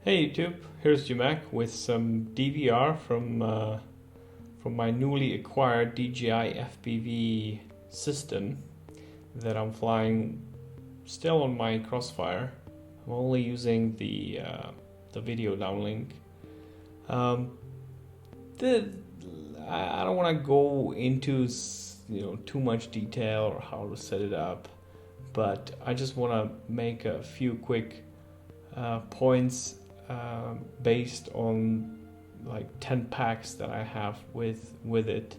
Hey YouTube, here's Jumek with some DVR from my newly acquired DJI FPV system that I'm flying still on my Crossfire. I'm only using the video downlink. Um, the I don't want to go into too much detail or how to set it up, but I just want to make a few quick points based on like 10 packs that I have with it,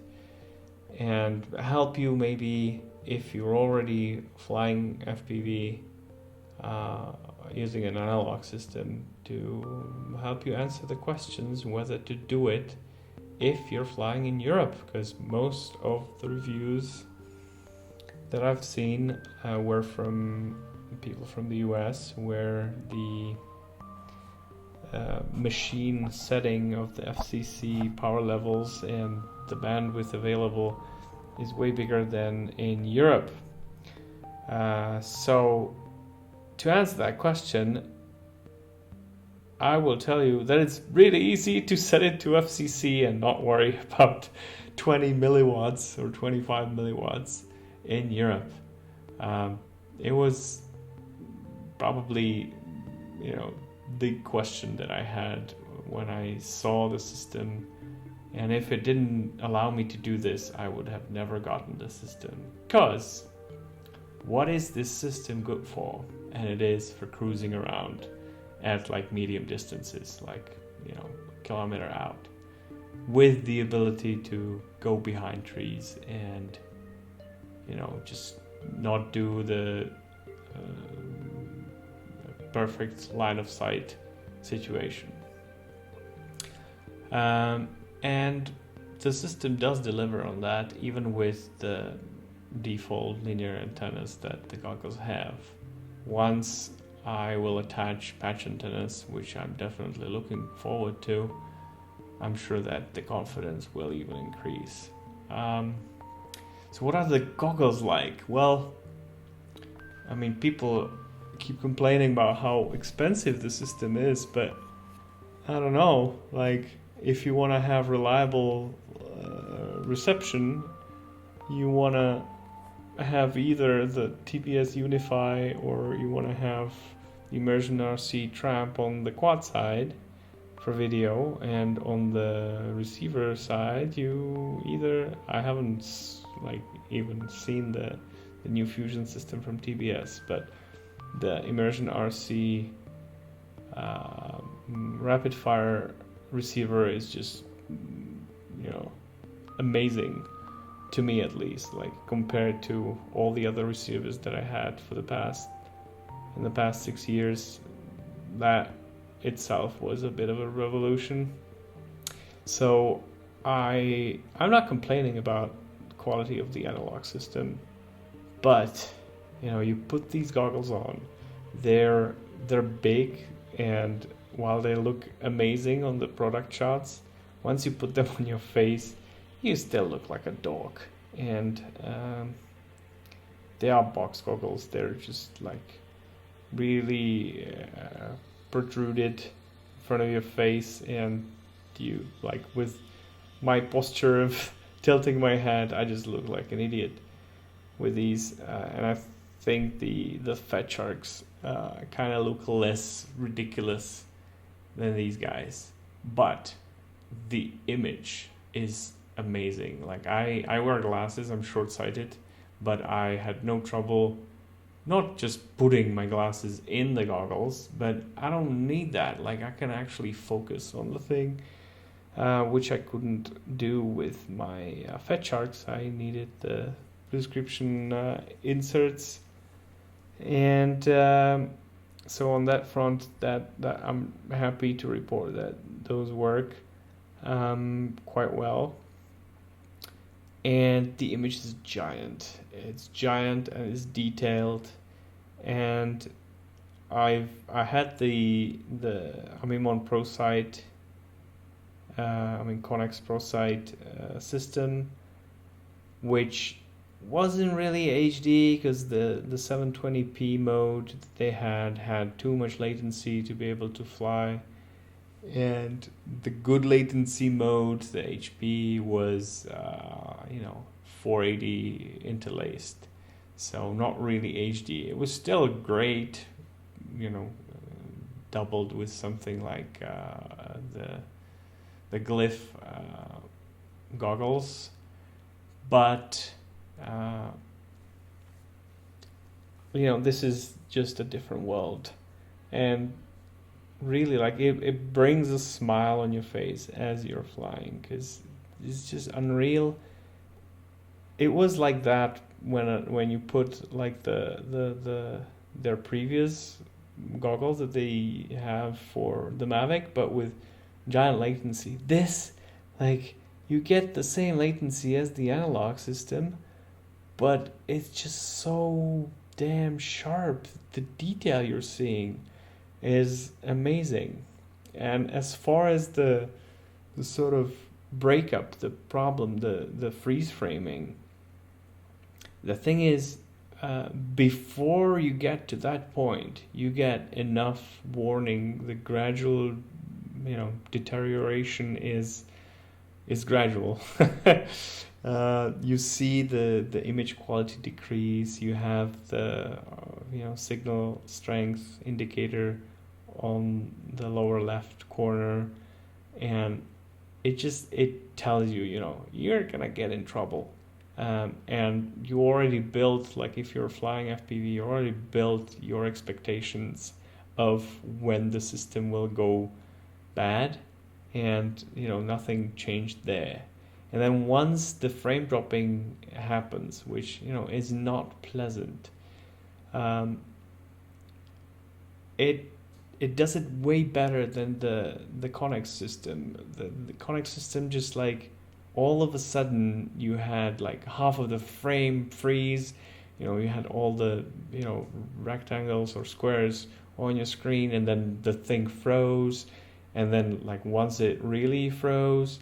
and help you maybe if you're already flying FPV using an analog system, to help you answer the questions whether to do it if you're flying in Europe, because most of the reviews that I've seen were from people from the US, where the machine setting of the FCC power levels and the bandwidth available is way bigger than in Europe. So to answer that question, I will tell you that it's really easy to set it to FCC and not worry about 20 milliwatts or 25 milliwatts in Europe. It was probably, the question that I had when I saw the system, and if it didn't allow me to do this, I would have never gotten the system. Because what is this system good for? And it is for cruising around at like medium distances, like a kilometer out, with the ability to go behind trees and just not do the perfect line of sight situation. And the system does deliver on that, even with the default linear antennas that the goggles have. Once I will attach patch antennas, which I'm definitely looking forward to, I'm sure that the confidence will even increase. So what are the goggles like? Well, people keep complaining about how expensive the system is, but I don't know, like if you want to have reliable reception, you want to have either the TPS Unify, or you want to have Immersion RC Tramp on the quad side for video, and on the receiver side I haven't even seen the new Fusion system from TBS, but the Immersion RC rapid fire receiver is just amazing to me, at least, like compared to all the other receivers that I had in the past 6 years. That itself was a bit of a revolution. So I'm not complaining about the quality of the analog system, but you put these goggles on, they're big, and while they look amazing on the product shots, once you put them on your face, you still look like a dog. And they are box goggles. They're just like really protruded in front of your face, and you, like, with my posture of tilting my head, I just look like an idiot with these. And I think the Fat Sharks kind of look less ridiculous than these guys, but the image is amazing. Like I wear glasses, I'm short-sighted, but I had no trouble not just putting my glasses in the goggles, but I don't need that. Like I can actually focus on the thing, which I couldn't do with my Fat Sharks. I needed the prescription inserts, and so on that front, that I'm happy to report that those work quite well. And the image is giant. It's giant and it's detailed. And I had the Amimon ProSight, Connex ProSight system, which wasn't really HD because the 720p mode that they had too much latency to be able to fly and the good latency mode, the HP, was 480 interlaced, so not really HD. It was still great, doubled with something like the Glyph goggles, but this is just a different world, and really, like, it brings a smile on your face as you're flying, because it's just unreal. It was like that when you put like their previous goggles that they have for the Mavic, but with giant latency. This, like, you get the same latency as the analog system, but it's just so damn sharp. The detail you're seeing is amazing. And as far as the sort of breakup, the problem, the freeze framing, the thing is, before you get to that point, you get enough warning. The gradual, deterioration is gradual. You see the image quality decrease. You have the signal strength indicator on the lower left corner, and it tells you, you're gonna get in trouble. And you already built, like, if you're flying FPV, you already built your expectations of when the system will go bad, and nothing changed there. And then once the frame dropping happens, which is not pleasant, it does it way better than the Connex system. The Connex system, just like, all of a sudden you had like half of the frame freeze. You had all the rectangles or squares on your screen, and then the thing froze. And then, like, once it really froze,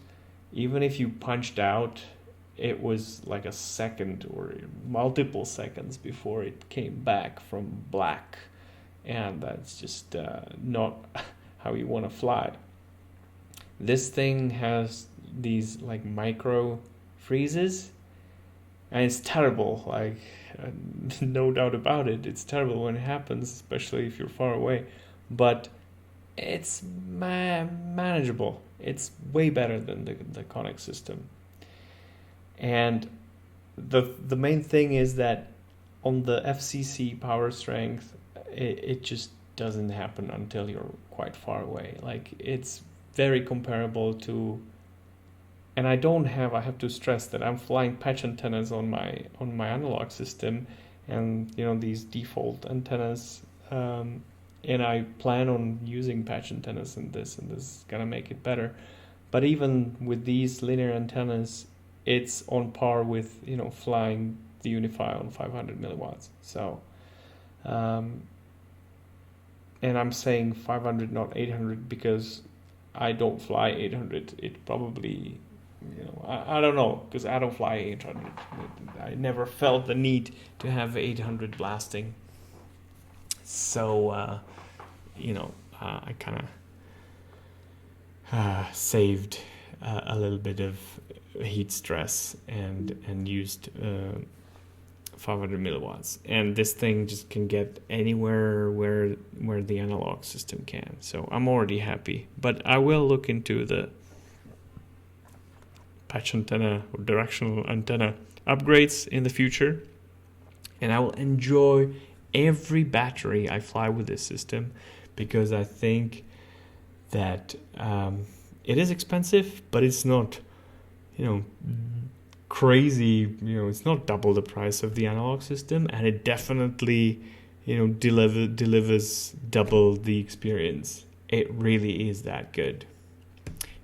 even if you punched out, it was like a second or multiple seconds before it came back from black. And that's just not how you want to fly. This thing has these like micro freezes, and it's terrible. Like, no doubt about it, it's terrible when it happens, especially if you're far away. But it's manageable. It's way better than the Connex system. And the main thing is that on the FCC power strength, it just doesn't happen until you're quite far away. Like, it's very comparable to, and I have to stress that I'm flying patch antennas on my analog system, and these default antennas, and I plan on using patch antennas in this, and this is gonna make it better. But even with these linear antennas, it's on par with flying the Unify on 500 milliwatts. So and I'm saying 500, not 800, because I don't fly 800. It probably, I don't know, because I don't fly 800. I never felt the need to have 800 blasting. So, I kind of saved a little bit of heat stress and used 500 milliwatts. And this thing just can get anywhere where the analog system can. So I'm already happy. But I will look into the patch antenna or directional antenna upgrades in the future, and I will enjoy every battery I fly with this system, because I think that it is expensive, but it's not crazy. It's not double the price of the analog system, and it definitely delivers double the experience. It really is that good.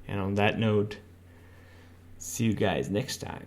And on that note, see you guys next time.